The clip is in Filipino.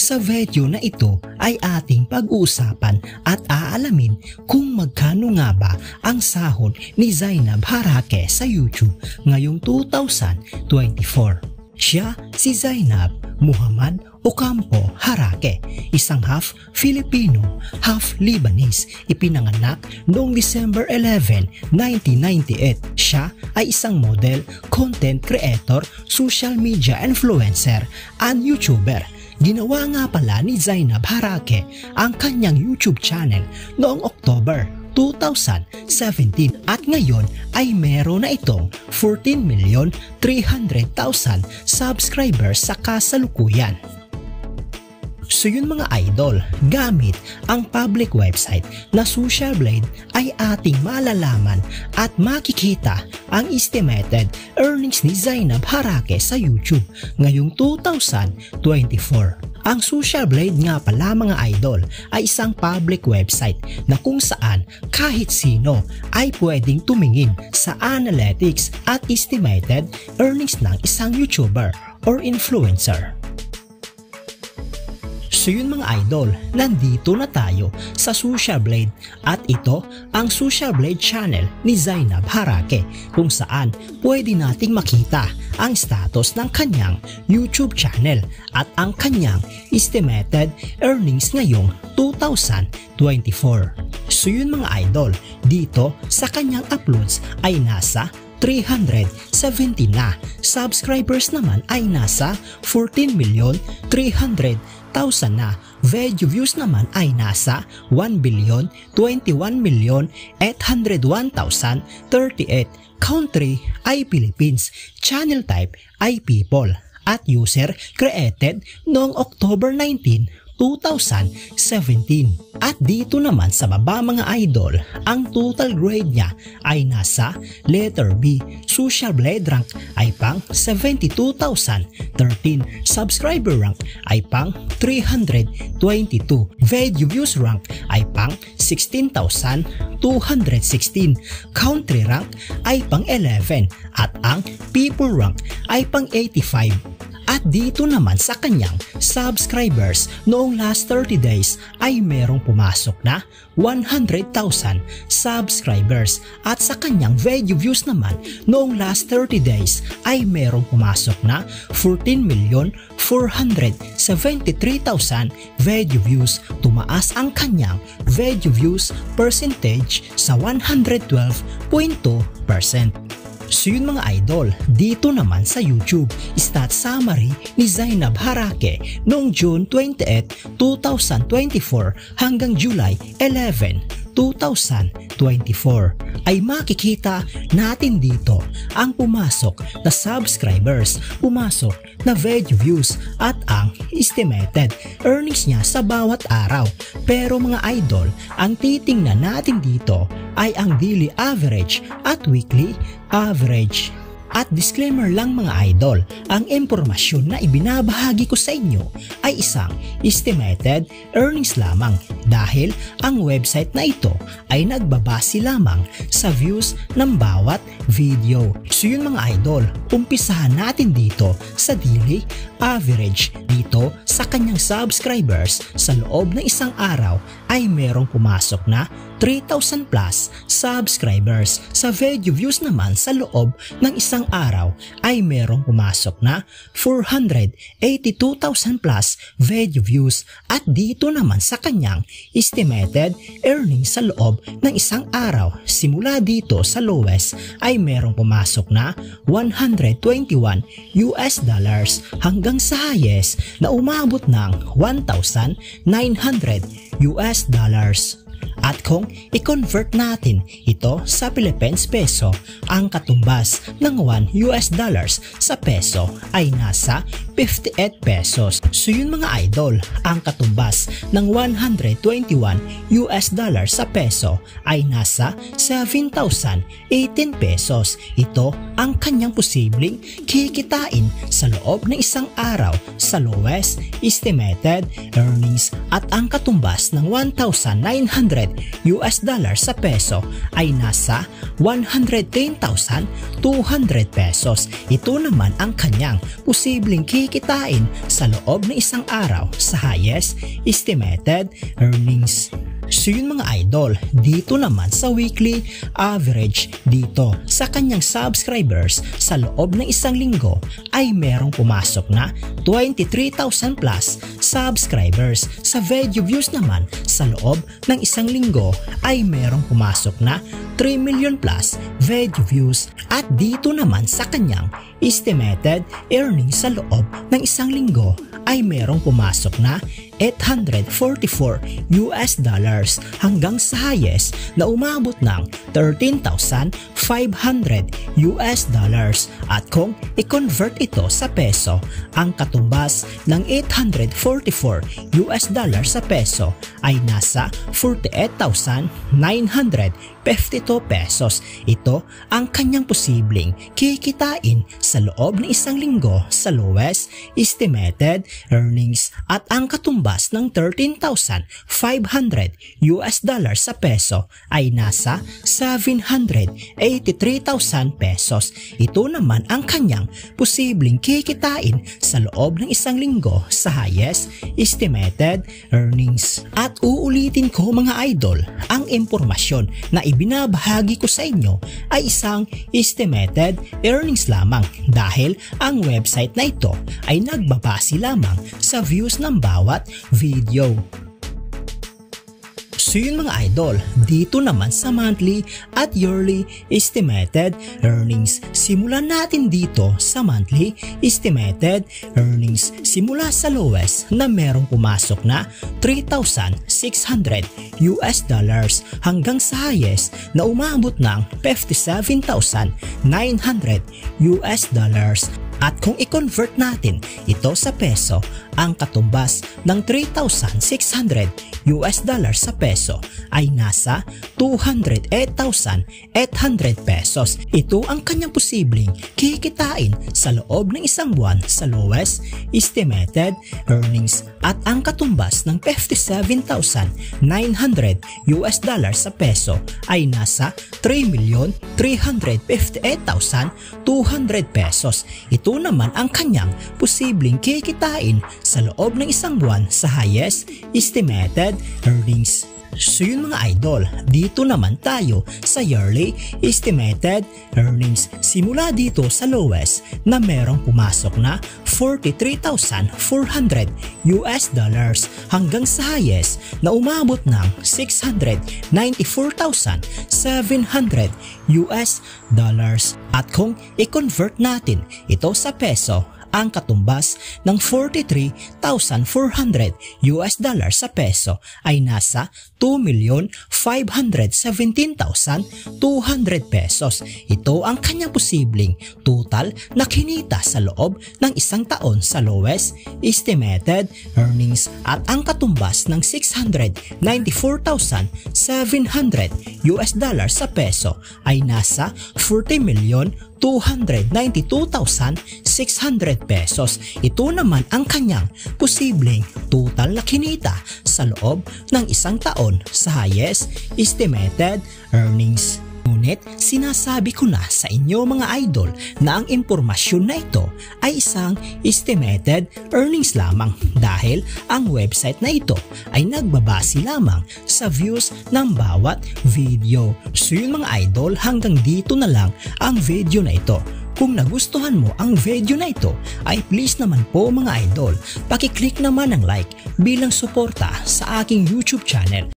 Sa video na ito ay ating pag-uusapan at aalamin kung magkano nga ba ang sahod ni Zainab Harake sa YouTube ngayong 2024. Siya si Zainab Muhammad Ocampo Harake, isang half Filipino, half Lebanese. Ipinanganak noong December 11, 1998. Siya ay isang model, content creator, social media influencer, at YouTuber. Ginawa nga pala ni Zainab Harake ang kanyang YouTube channel noong October 2017 at ngayon ay meron na itong 14,300,000 subscribers sa kasalukuyan. So yun mga idol, gamit ang public website na Social Blade ay ating malalaman at makikita ang estimated earnings ni Zainab Harake sa YouTube ngayong 2024. Ang Social Blade nga pala mga idol ay isang public website na kung saan kahit sino ay pwedeng tumingin sa analytics at estimated earnings ng isang YouTuber or influencer. So yun mga idol, nandito na tayo sa Social Blade at ito ang Social Blade channel ni Zainab Harake kung saan pwede nating makita ang status ng kanyang YouTube channel at ang kanyang estimated earnings ngayong 2024. So yun mga idol, dito sa kanyang uploads ay nasa 370 na. Subscribers naman ay nasa 14,300,000 na. Video views naman ay nasa 1,021,801,038. Country ay Philippines. Channel type ay people. At user created noong October 19, 2017. At dito naman sa baba mga idol, ang total grade niya ay nasa letter B. Social Blade rank ay pang 72,013. Subscriber rank ay pang 322. Video views rank ay pang 16,216. Country rank ay pang 11 at ang people rank ay pang 85. At dito naman sa kanyang subscribers noong last 30 days ay merong pumasok na 100,000 subscribers at sa kanyang video views naman noong last 30 days ay merong pumasok na 14,473,000 video views. Tumaas ang kanyang video views percentage sa 112.2%. So yun mga idol, dito naman sa YouTube, stat summary ni Zainab Harake noong June 28, 2024 hanggang July 11, 2024 ay makikita natin dito ang pumasok na subscribers, pumasok na video views at ang estimated earnings niya sa bawat araw. Pero mga idol, ang titingnan natin dito ay ang daily average at weekly average. At disclaimer lang mga idol, ang impormasyon na ibinabahagi ko sa inyo ay isang estimated earnings lamang dahil ang website na ito ay nagbabase lamang sa views ng bawat video. So yun mga idol, umpisahan natin dito sa daily average. Dito sa kanyang subscribers sa loob ng isang araw ay merong pumasok na 3,000 plus subscribers. Sa video views naman sa loob ng isang araw ay merong pumasok na 482,000 plus video views. At dito naman sa kanyang estimated earnings sa loob ng isang araw, simula dito sa lowest ay merong pumasok na $121 hanggang sa highest na umabot ng $1,900. At kung i-convert natin ito sa Philippines peso, ang katumbas ng $1 sa peso ay nasa 58 pesos. So yun mga idol, ang katumbas ng $121 sa peso ay nasa 7,018 pesos. Ito ang kanyang posibleng kikitain sa loob ng isang araw sa lowest estimated earnings at ang katumbas ng $1,900 $100 sa peso ay nasa 110,200 pesos. Ito naman ang kanyang posibleng kikitain sa loob ng isang araw sa highest estimated earnings. So yun mga idol, dito naman sa weekly average dito sa kanyang subscribers sa loob ng isang linggo ay merong pumasok na 23,000 plus subscribers. Sa video views naman sa loob ng isang linggo ay merong pumasok na 3 million plus video views. At dito naman sa kanyang estimated earnings sa loob ng isang linggo ay merong pumasok na $844 hanggang sa highest na umabot ng $13,500. At kung i-convert ito sa peso, ang katumbas ng $844 sa peso ay nasa 48,952 pesos. Ito ang kanyang posibleng kikitain sa loob ng isang linggo sa lowest estimated earnings. At ang katumbas ng $13,500 sa peso ay nasa 783,000 pesos. Ito naman ang kanyang posibleng kikitain sa loob ng isang linggo sa highest estimated earnings. At uulitin ko mga idol, ang impormasyon na ibinabahagi ko sa inyo ay isang estimated earnings lamang dahil ang website na ito ay nagbabase lamang sa views ng bawat video. So yun mga idol, dito naman sa monthly at yearly estimated earnings. Simulan natin dito sa monthly estimated earnings. Simula sa lowest na merong pumasok na $3,600 hanggang sa highest na umabot ng $57,900. At kung i-convert natin ito sa peso, ang katumbas ng $3,600 sa peso ay nasa 208,800 pesos. Ito ang kanyang posibleng kikitain sa loob ng isang buwan sa lowest estimated earnings. At ang katumbas ng $57,900 sa peso ay nasa 3,358,200 pesos. Ito naman ang kanyang posibleng kikitain sa loob ng isang buwan sa highest estimated earnings. So yun mga idol, dito naman tayo sa yearly estimated earnings. Simula dito sa lowest na merong pumasok na $43,400 hanggang sa highest na umabot ng $694,700. At kung i-convert natin ito sa peso, ang katumbas ng $43,400 sa peso ay nasa 2,517,200 pesos. Ito ang kanyang posibleng total na kinita sa loob ng isang taon sa lowest estimated earnings. At ang katumbas ng $694,700 sa peso ay nasa 40,292,600 pesos. Ito naman ang kanyang posibleng total na kinita sa loob ng isang taon sa highest estimated earnings. Ngunit sinasabi ko na sa inyo mga idol na ang impormasyon na ito ay isang estimated earnings lamang dahil ang website na ito ay nagbabase lamang sa views ng bawat video. So yun mga idol, hanggang dito na lang ang video na ito. Kung nagustuhan mo ang video na ito ay please naman po mga idol, paki-click naman ng like bilang suporta sa aking YouTube channel.